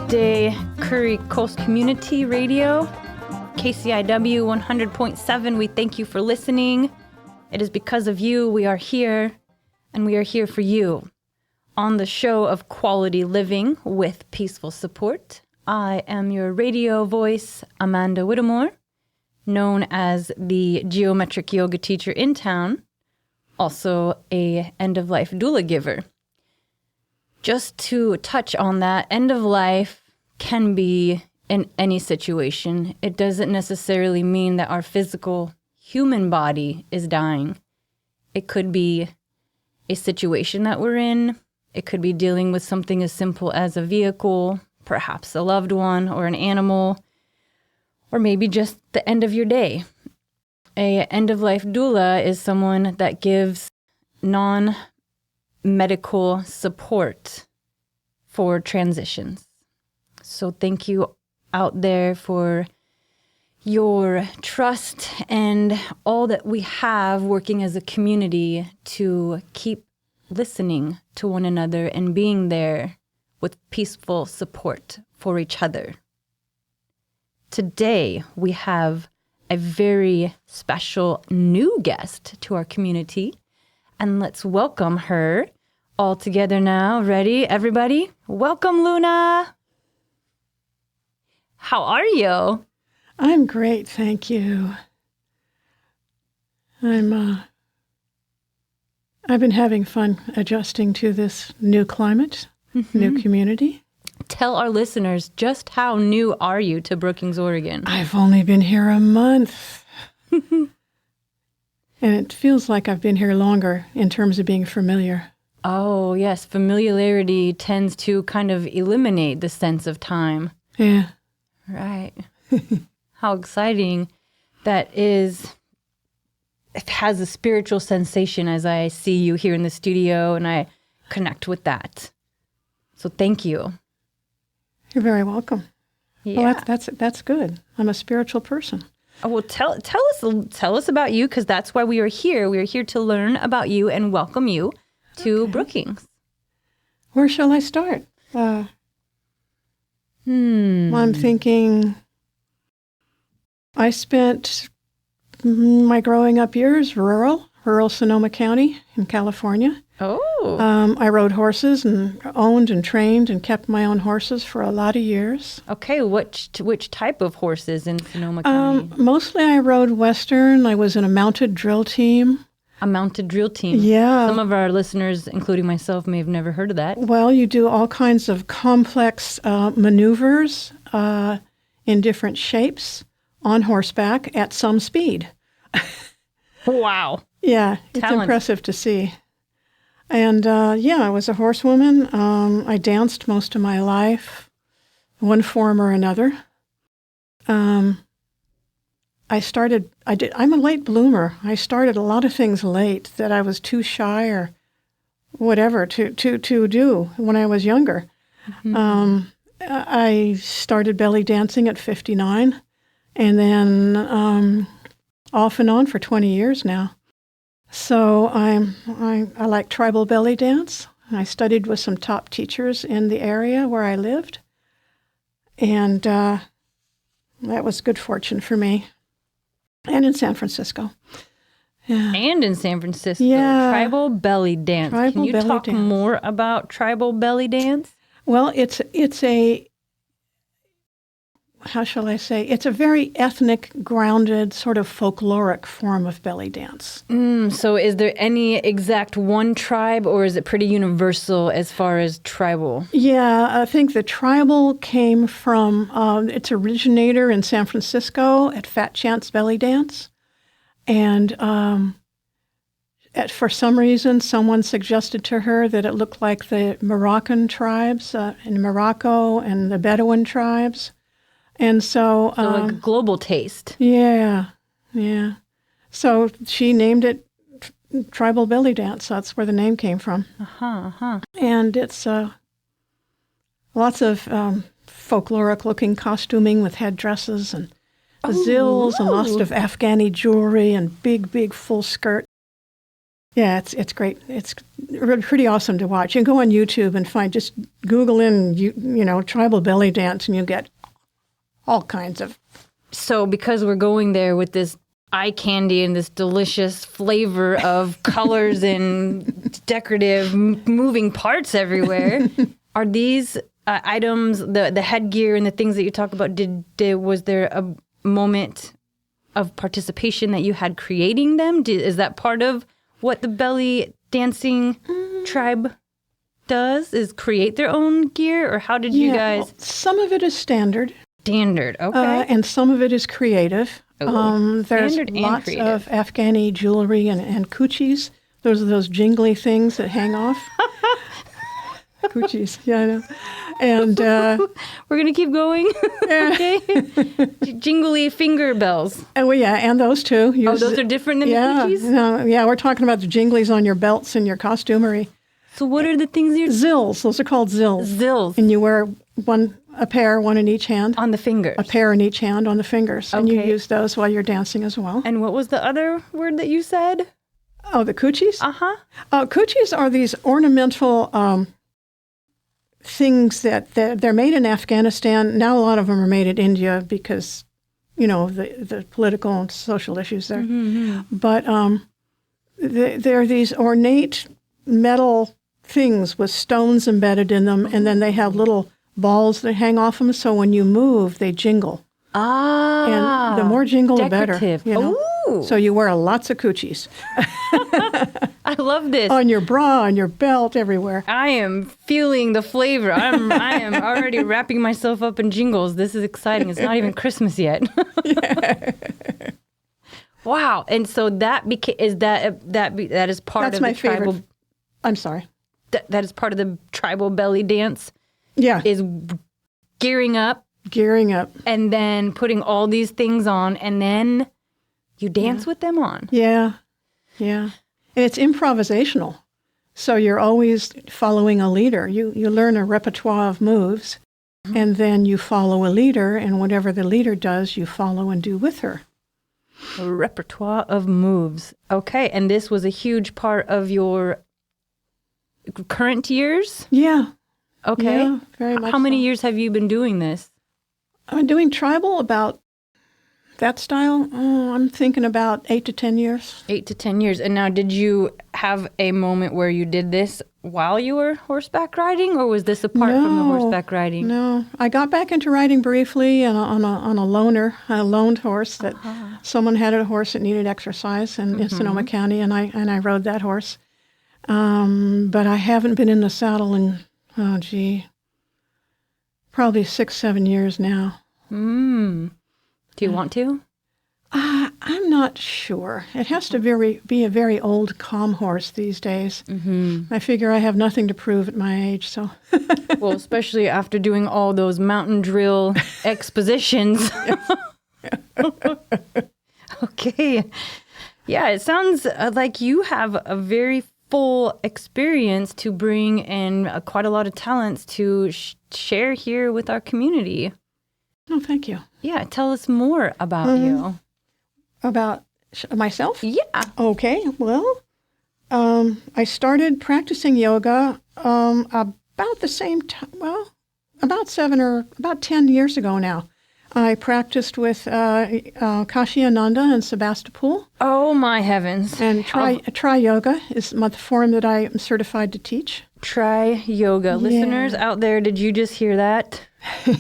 Day Curry Coast Community Radio, KCIW 100.7. We thank you for listening. It is because of you we are here, and we are here for you. On the show of quality living with peaceful support, I am your radio voice, Amanda Whittemore, known as the geometric yoga teacher in town, also a end-of-life doula giver. Just to touch on that, end of life can be in any situation. It doesn't necessarily mean that our physical human body is dying. It could be a situation that we're in. It could be dealing with something as simple as a vehicle, perhaps a loved one or an animal, or maybe just the end of your day. A end-of-life doula is someone that gives non-medical support for transitions. So thank you out there for your trust and all that we have working as a community to keep listening to one another and being there with peaceful support for each other. Today, we have a very special new guest to our community, and let's welcome her all together now. Ready, everybody? Welcome, Luna. How are you? I'm great, thank you. I've been having fun adjusting to this new climate, new community. Tell our listeners, just how new are you to Brookings, Oregon? I've only been here a month. And it feels like I've been here longer in terms of being familiar. Oh, yes. Familiarity tends to kind of eliminate the sense of time. Yeah. Right. How exciting that is. It has a spiritual sensation as I see you here in the studio, and I connect with that. So thank you. You're very welcome. Yeah. Well, that's good. I'm a spiritual person. Oh, well, tell us about you, because that's why we are here. We are here to learn about you and welcome you to Brookings. Where shall I start? I'm thinking I spent my growing up years rural Sonoma County in California. Oh. I rode horses and owned and trained and kept my own horses for a lot of years. Okay, which type of horses in Sonoma County? Mostly I rode Western. I was in a mounted drill team. A mounted drill team? Yeah. Some of our listeners, including myself, may have never heard of that. Well, you do all kinds of complex maneuvers in different shapes on horseback at some speed. Wow. Yeah, it's Talent. impressive to see. And I was a horsewoman. I danced most of my life, one form or another. I'm a late bloomer. I started a lot of things late that I was too shy or whatever to do when I was younger. Mm-hmm. I started belly dancing at 59, and then off and on for 20 years now. So I like tribal belly dance. I studied with some top teachers in the area where I lived, and that was good fortune for me. And in San Francisco. Yeah. And in San Francisco. Yeah. Tribal belly dance. Can you talk more about tribal belly dance? Well, it's a, how shall I say, it's a very ethnic, grounded, sort of folkloric form of belly dance. So is there any exact one tribe, or is it pretty universal as far as tribal? Yeah, I think the tribal came from its originator in San Francisco at Fat Chance Belly Dance. And for some reason, someone suggested to her that it looked like the Moroccan tribes in Morocco and the Bedouin tribes. And so like a global taste. Yeah. So she named it tribal belly dance. That's where the name came from. And it's lots of folkloric-looking costuming with headdresses and zills and lots of Afghani jewelry and big, full skirt. Yeah, it's great. It's really pretty awesome to watch. You can go on YouTube and just Google in, tribal belly dance, and you get all kinds of. So because we're going there with this eye candy and this delicious flavor of colors and decorative moving parts everywhere, are these items, the headgear and the things that you talk about, was there a moment of participation that you had creating them? Is that part of what the belly dancing tribe does, is create their own gear? Or how did you guys? Well, some of it is standard. Standard, okay. And some of it is creative. There's Standard and lots creative. of Afghani jewelry and coochies. Those are those jingly things that hang off. Coochies, yeah, I know. And we're going to keep going. Okay. Jingly finger bells. And those too. Those are different than the coochies? No, we're talking about the jinglies on your belts and your costumery. So what are the things you're... Zills. Those are called zills. Zills. And you wear a pair, one in each hand. On the fingers. A pair in each hand on the fingers. Okay. And you use those while you're dancing as well. And what was the other word that you said? Oh, the coochies? Uh-huh. Coochies are these ornamental things that they're made in Afghanistan. Now a lot of them are made in India because, the political and social issues there. Mm-hmm. But they're these ornate metal things with stones embedded in them, and then they have little balls that hang off them, so when you move, they jingle. And the more jingle, decorative. the better. Ooh. So you wear lots of coochies. I love this. On your bra, on your belt, everywhere. I am feeling the flavor. I am already wrapping myself up in jingles. This is exciting. It's not even Christmas yet. Wow. And so that is part That's of my the tribal. favorite. I'm sorry. That is part of the tribal belly dance. Yeah. Is gearing up. And then putting all these things on, and then you dance with them on. Yeah. And it's improvisational. So you're always following a leader. You learn a repertoire of moves, and then you follow a leader, and whatever the leader does, you follow and do with her. A repertoire of moves. Okay, and this was a huge part of your current years? Yeah. Okay. Yeah, very much. How many years have you been doing this? I've been doing tribal about that style. I'm thinking about 8 to 10 years. 8 to 10 years. And now, did you have a moment where you did this while you were horseback riding, or was this apart from the horseback riding? No, I got back into riding briefly on a loaned horse that someone had a horse that needed exercise in Sonoma County, and I rode that horse. But I haven't been in the saddle in probably 6-7 years now. Do you want to? I'm not sure. It has to be a very old, calm horse these days. Mm-hmm. I figure I have nothing to prove at my age, so. Well, especially after doing all those mountain drill expositions. Okay. Yeah, it sounds like you have a very full experience to bring and quite a lot of talents to share here with our community. Oh, thank you. Yeah, tell us more about you. About myself? Yeah. Okay, well, I started practicing yoga about the same time, about 10 years ago now. I practiced with Kashi Ananda in Sebastopol. Oh, my heavens. And Tri Yoga is the form that I am certified to teach. Tri Yoga. Yeah. Listeners out there, did you just hear that?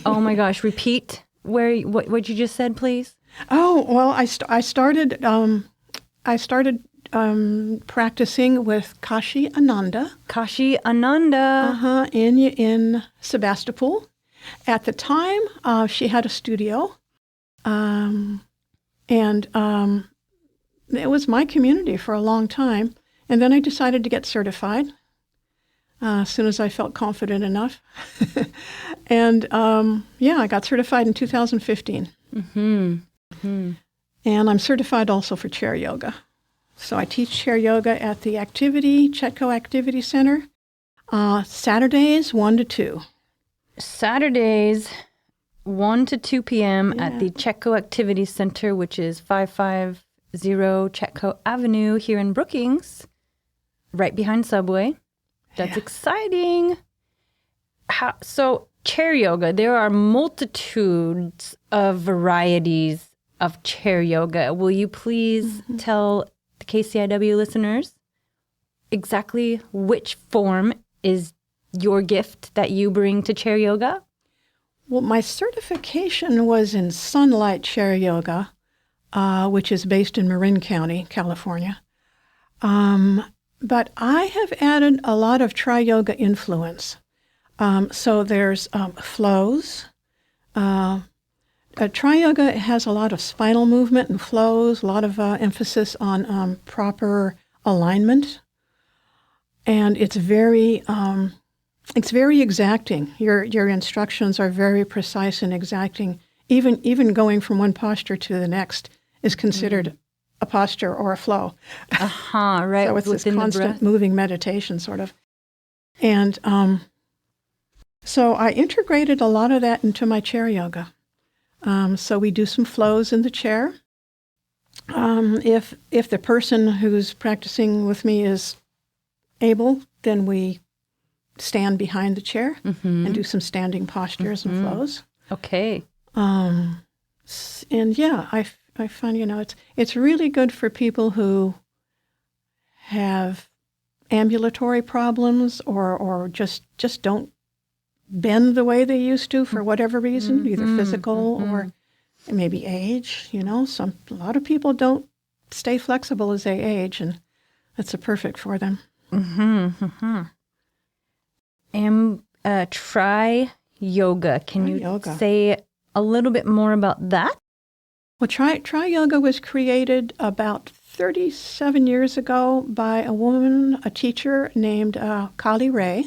Oh, my gosh. Repeat what you just said, please. Oh, well, I started practicing with Kashi Ananda. Kashi Ananda. In Sebastopol. At the time, she had a studio, and it was my community for a long time. And then I decided to get certified as soon as I felt confident enough. And I got certified in 2015. Mm-hmm. Mm-hmm. And I'm certified also for chair yoga. So I teach chair yoga at the Chetco Activity Center, Saturdays 1 to 2. Saturdays, 1 to 2 p.m. at the Chetco Activity Center, which is 550 Chetco Avenue here in Brookings. right behind Subway. That's exciting. So chair yoga, there are multitudes of varieties of chair yoga. Will you please tell the KCIW listeners exactly which form is your gift that you bring to chair yoga? Well, my certification was in Sunlight Chair Yoga, which is based in Marin County, California. But I have added a lot of tri-yoga influence. So there's flows. Tri-yoga has a lot of spinal movement and flows, a lot of emphasis on proper alignment. And it's very exacting. Your instructions are very precise and exacting. Even going from one posture to the next is considered a posture or a flow. Right. So it's this constant moving meditation, sort of. And so I integrated a lot of that into my chair yoga. So we do some flows in the chair. If the person who's practicing with me is able, then we stand behind the chair and do some standing postures and flows. Okay. And yeah, I find, it's really good for people who have ambulatory problems or just don't bend the way they used to for whatever reason, either physical or maybe age. A lot of people don't stay flexible as they age, and that's perfect for them. Try yoga. Can you say a little bit more about that? Well, Try Yoga was created about 37 years ago by a woman, a teacher named Kali Ray.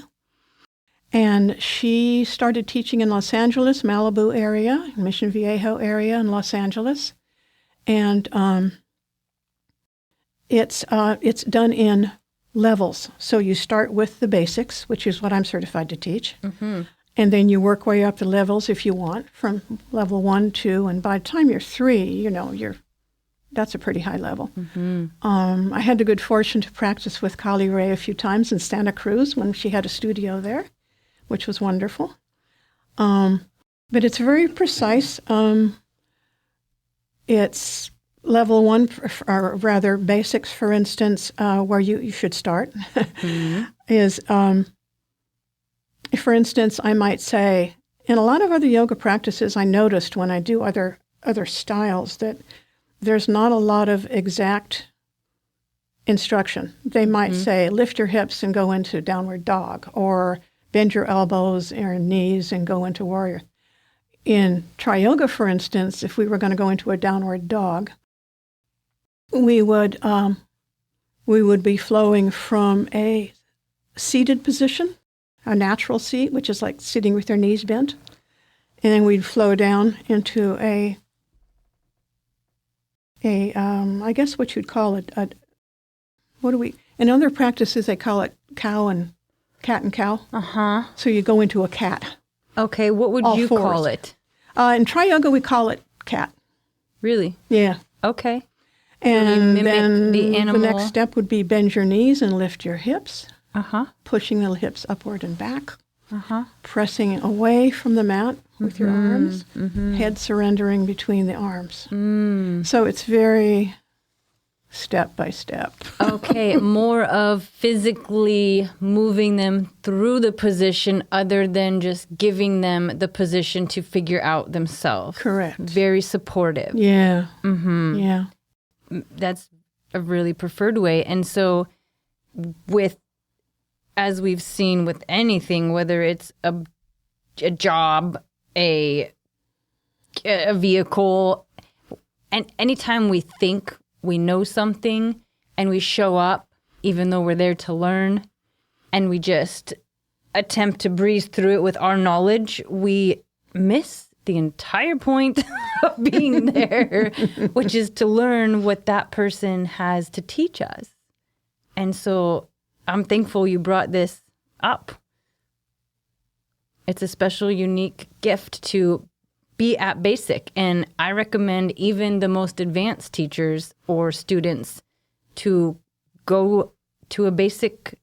And she started teaching in Los Angeles, Malibu area, Mission Viejo area in Los Angeles. And it's done in levels. So you start with the basics, which is what I'm certified to teach. And then you work way up the levels if you want, from level 1, 2, and by the time you're 3, that's a pretty high level. I had the good fortune to practice with Kali Ray a few times in Santa Cruz when she had a studio there, which was wonderful. But it's very precise. It's level 1, or rather basics, for instance, where you should start, is... For instance, I might say, in a lot of other yoga practices, I noticed when I do other styles that there's not a lot of exact instruction. They might say, lift your hips and go into downward dog, or bend your elbows or knees and go into warrior. In Tri-Yoga, for instance, if we were going to go into a downward dog, we would be flowing from a seated position, a natural seat, which is like sitting with your knees bent. And then we'd flow down into I guess what you'd call it, in other practices they call it cat and cow. So you go into a cat. Okay, what would you call it? In Tri-Yoga we call it cat. Really? Yeah. Okay. And then the next step would be bend your knees and lift your hips. Pushing the hips upward and back, pressing away from the mat with your arms, head surrendering between the arms. So it's very step by step. Okay, more of physically moving them through the position other than just giving them the position to figure out themselves. Correct. Very supportive. Yeah. Yeah. That's a really preferred way. And so as we've seen with anything, whether it's a job, a vehicle, and anytime we think we know something and we show up, even though we're there to learn, and we just attempt to breeze through it with our knowledge, we miss the entire point of being there, which is to learn what that person has to teach us. And so I'm thankful you brought this up. It's a special, unique gift to be at basic. And I recommend even the most advanced teachers or students to go to a basic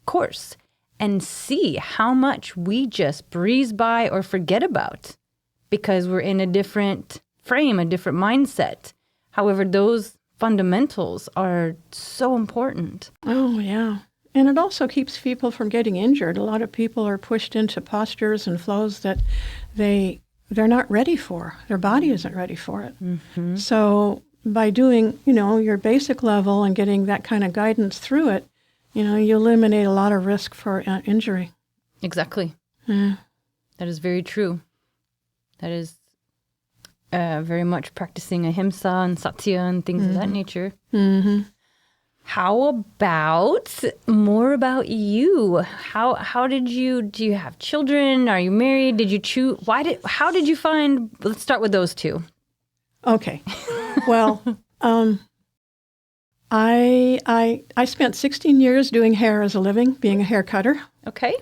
course and see how much we just breeze by or forget about because we're in a different frame, a different mindset. However, those fundamentals are so important. Oh, yeah. And it also keeps people from getting injured. A lot of people are pushed into postures and flows that they're not ready for. Their body isn't ready for it. Mm-hmm. So by doing, your basic level and getting that kind of guidance through it, you eliminate a lot of risk for injury. Exactly. Yeah. That is very true. That is very much practicing ahimsa and satya and things of that nature. Mm-hmm. How about more about you? How did do you have children? Are you married? Did you choose? How did you find, let's start with those two. Okay. Well, I spent 16 years doing hair as a living, being a hair cutter. Okay.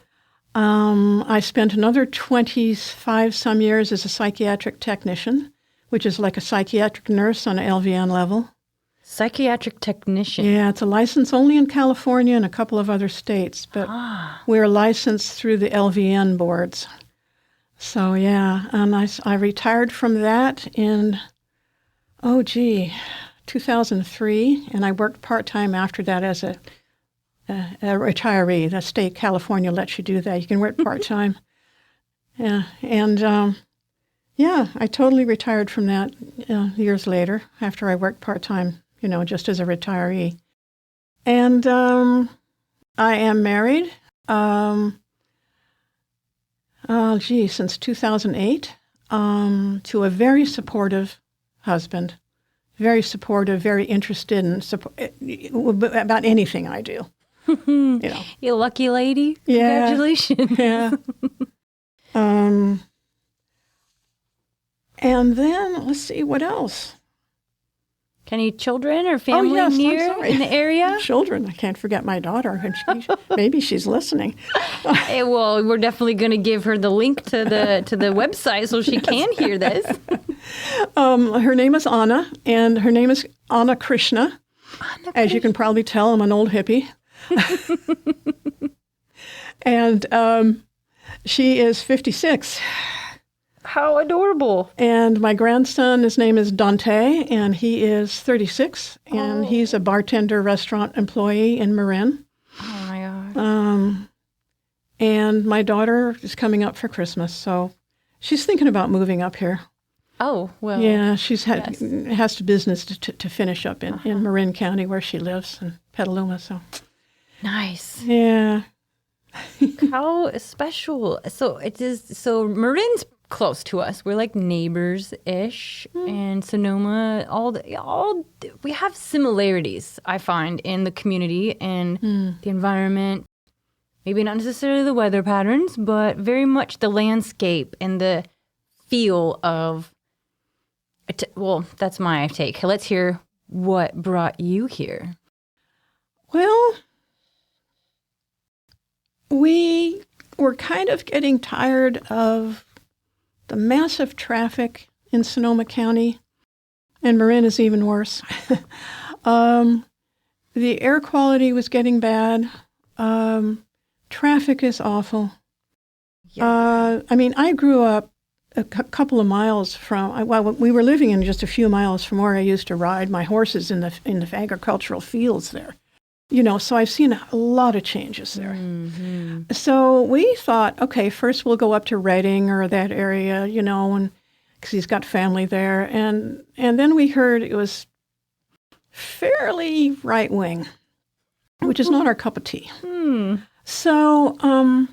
I spent another 25 some years as a psychiatric technician, which is like a psychiatric nurse on an LVN level. Psychiatric technician. Yeah, it's a license only in California and a couple of other states, but we're licensed through the LVN boards. So, yeah, and I retired from that in, 2003, and I worked part-time after that as a retiree. The state of California lets you do that. You can work part-time. Yeah, and, I totally retired from that years later after I worked part-time, just as a retiree. And I am married, since 2008, to a very supportive husband. Very supportive, very interested in about anything I do. You lucky lady. Yeah. Congratulations. Yeah. And then, let's see, what else? Any children or family near in the area? Children. I can't forget my daughter. And maybe she's listening. Well, we're definitely going to give her the link to the website so she can hear this. Her name is Anna, and her name is Anna Krishna. As you can probably tell, I'm an old hippie. And she is 56. How adorable. And my grandson, his name is Dante, and he is 36, and he's a bartender restaurant employee in Mariann. Oh, my gosh. And my daughter is coming up for Christmas, so she's thinking about moving up here. Oh, well. Yeah, has to business to finish up in Marin County where she lives in Petaluma, so. Nice. Yeah. How special. So Marin's close to us. We're like neighbors-ish, and Sonoma, we have similarities, I find, in the community and the environment. Maybe not necessarily the weather patterns, but very much the landscape and the feel of, well, that's my take. Let's hear what brought you here. Well, we were kind of getting tired of the massive traffic in Sonoma County, and Marin is even worse. The air quality was getting bad. Traffic is awful. Yeah. I grew up a couple of miles from, we were living in just a few miles from where I used to ride my horses in the agricultural fields there. So I've seen a lot of changes there. Mm-hmm. So we thought, okay, first we'll go up to Redding or that area, and because he's got family there. And then we heard it was fairly right-wing, which is not our cup of tea. So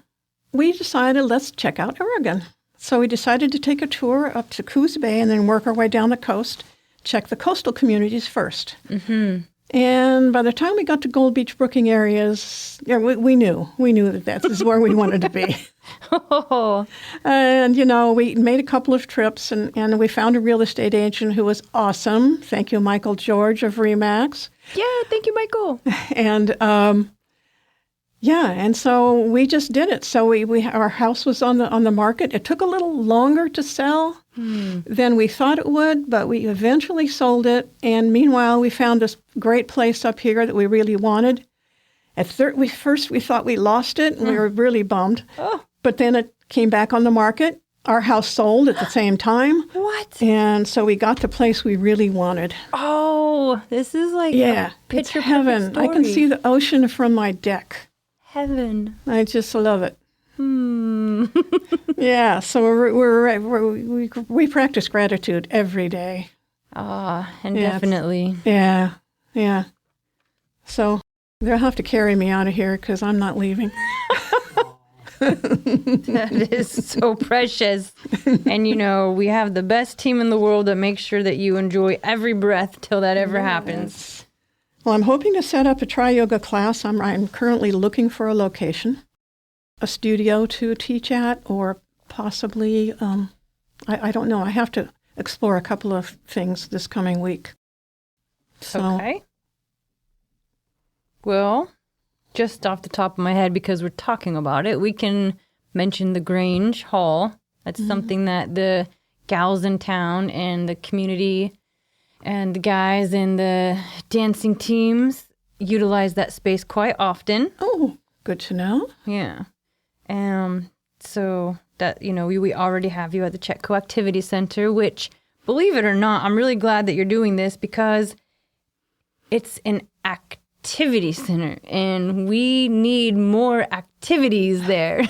we decided, let's check out Oregon. So we decided to take a tour up to Coos Bay and then work our way down the coast, check the coastal communities first. Mm-hmm. And by the time we got to Gold Beach Brooking areas, we knew that this is where we wanted to be. And, we made a couple of trips, and we found a real estate agent who was awesome. Thank you, Michael George of Remax. Yeah, thank you, Michael. And, and so we just did it. So our house was on the market. It took a little longer to sell than we thought it would, but we eventually sold it. And meanwhile, we found this great place up here that we really wanted. First we thought we lost it, and we were really bummed. Oh. But then it came back on the market. Our house sold at the same time. What? And so we got the place we really wanted. Oh, this is like a it's picture heaven. I can see the ocean from my deck. Heaven. I just love it. Hmm. Yeah, so we practice gratitude every day. And definitely. Yeah. So they'll have to carry me out of here because I'm not leaving. That is so precious. And, we have the best team in the world that makes sure that you enjoy every breath till that ever happens. Well, I'm hoping to set up a tri-yoga class. I'm currently looking for a location, a studio to teach at, or possibly, I don't know. I have to explore a couple of things this coming week. So, okay. Well, just off the top of my head, because we're talking about it, we can mention the Grange Hall. That's something that the gals in town and the community and the guys in the dancing teams utilize that space quite often. Oh, good to know. Yeah. So that, we already have you at the Chetco Activity Center, which, believe it or not, I'm really glad that you're doing this because it's an activity center and we need more activities there.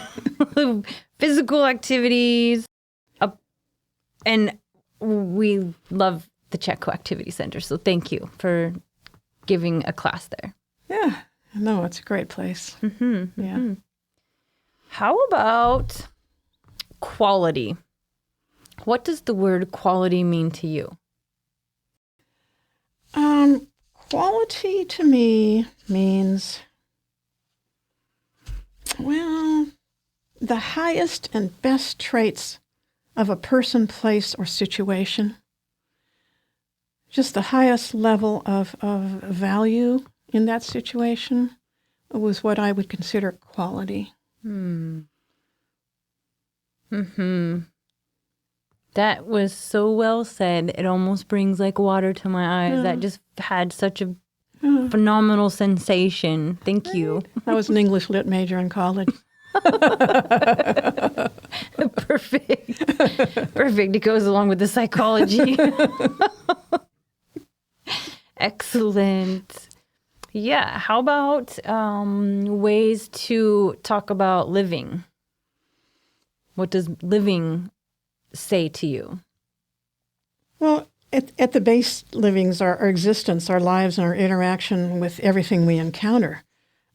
Physical activities. And we love the Chetco Activity Center. So thank you for giving a class there. Yeah. No, it's a great place. Mm-hmm. Yeah. Mm-hmm. How about quality? What does the word quality mean to you? Quality to me means, well, the highest and best traits of a person, place, or situation. Just the highest level of value in that situation was what I would consider quality. That was so well said. It almost brings like water to my eyes. That just had such a phenomenal sensation. Thank you. I was an English lit major in college. Perfect. Perfect. It goes along with the psychology. Excellent. Yeah. How about ways to talk about living? What does living say to you? Well, at the base, living's our existence, our lives, and our interaction with everything we encounter.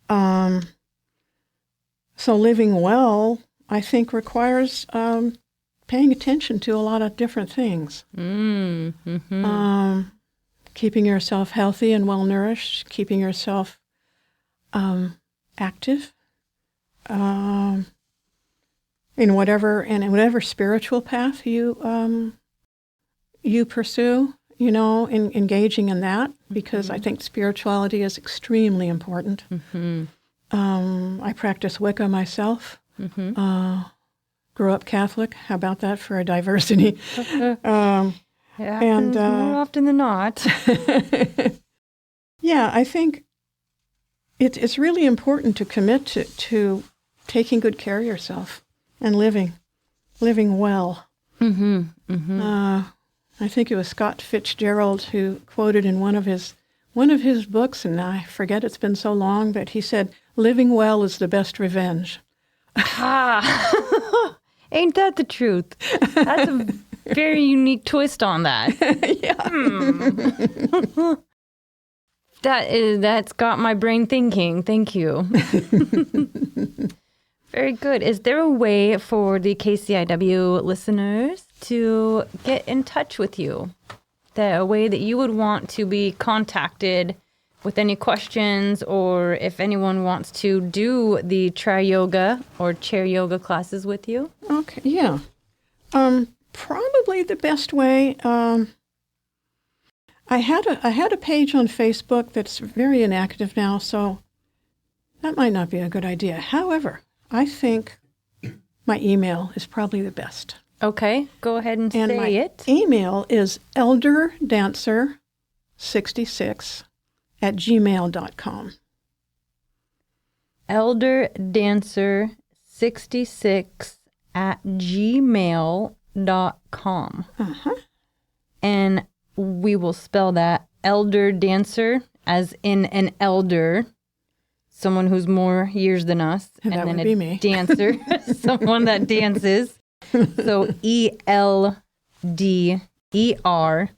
So living well, I think, requires paying attention to a lot of different things. Keeping yourself healthy and well-nourished, keeping yourself active in whatever spiritual path you pursue, engaging in that, because I think spirituality is extremely important. I practice Wicca myself. Grew up Catholic. How about that for a diversity? And more often than not. Yeah, I think it's really important to commit to taking good care of yourself and living well. I think it was Scott Fitzgerald who quoted in one of his books, and I forget, it's been so long, but he said, "Living well is the best revenge." Ain't that the truth? That's a very unique twist on that. That's got my brain thinking. Thank you. Very good. Is there a way for the KCIW listeners to get in touch with you? A way that you would want to be contacted with any questions, or if anyone wants to do the tri-yoga or chair yoga classes with you? Okay, yeah. Probably the best way. I had a page on Facebook that's very inactive now, so that might not be a good idea. However, I think my email is probably the best. Okay, go ahead and And say my it. email is elderdancer66@gmail.com. elderdancer66@gmail.com. And we will spell that elder dancer as in an elder, someone who's more years than us. And that would be me. Dancer, someone that dances. So ELDERDANCER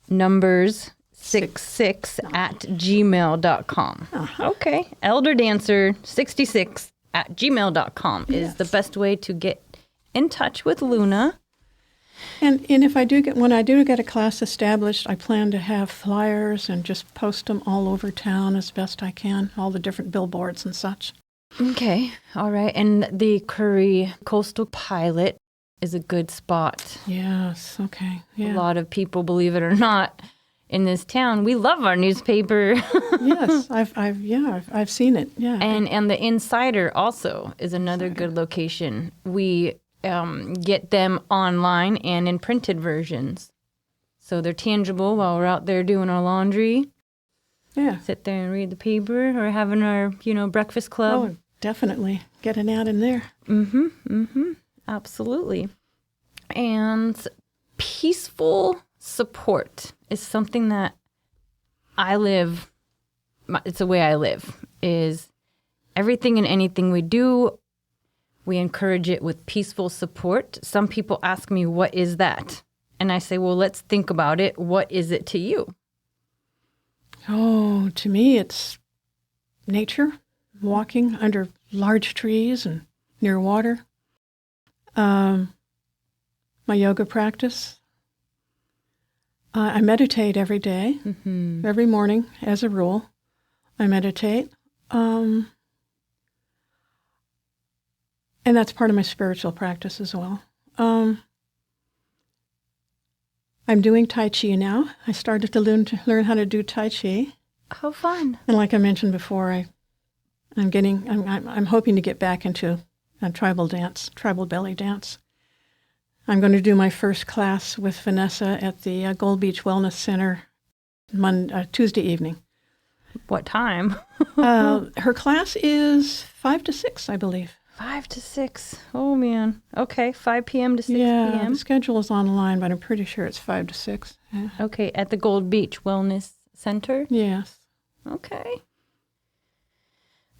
numbers 66@gmail.com. Okay. elderdancer66@gmail.com is the best way to get in touch with Luna. And if when I do get a class established, I plan to have flyers and just post them all over town as best I can, all the different billboards and such. Okay. All right. And the Curry Coastal Pilot is a good spot. Yes. Okay. Yeah. A lot of people, believe it or not, in this town, we love our newspaper. Yes, I've seen it. Yeah. And the Insider also is another good location. We get them online and in printed versions, so they're tangible while we're out there doing our laundry. Yeah. Sit there and read the paper or having our breakfast club. Oh, definitely get an ad in there. Absolutely. And peaceful support is something that I live. It's the way I live. Is everything and anything we do, we encourage it with peaceful support. Some people ask me, what is that? And I say, well, let's think about it. What is it to you? Oh, to me, it's nature, walking under large trees and near water. My yoga practice. I meditate every day, every morning as a rule. I meditate. And that's part of my spiritual practice as well. I'm doing Tai Chi now. I started to learn how to do Tai Chi. How fun. And like I mentioned before, I'm hoping to get back into tribal belly dance. I'm going to do my first class with Vanessa at the Gold Beach Wellness Center Tuesday evening. What time? Her class is 5 to 6, I believe. 5 to 6. Oh, man. Okay, 5 p.m. to 6 Yeah, p.m. the schedule is online, but I'm pretty sure it's 5 to 6. Yeah. Okay, at the Gold Beach Wellness Center? Yes. Okay.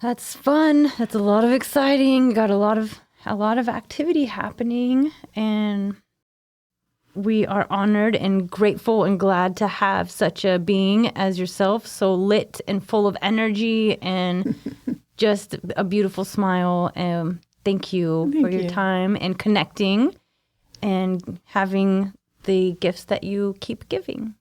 That's fun. That's a lot of exciting. Got a lot of activity happening, and we are honored and grateful and glad to have such a being as yourself, so lit and full of energy and just a beautiful smile. Thank you for your time and connecting and having the gifts that you keep giving.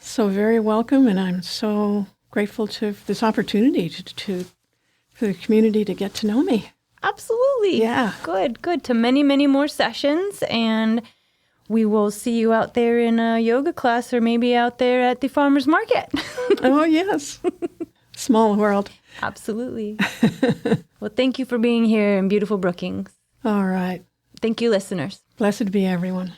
So very welcome, and I'm so grateful to this opportunity for the community to get to know me. Absolutely. Yeah. Good. To many, many more sessions, and we will see you out there in a yoga class or maybe out there at the farmer's market. Oh, yes. Small world. Absolutely. Well, thank you for being here in beautiful Brookings. All right. Thank you, listeners. Blessed be everyone.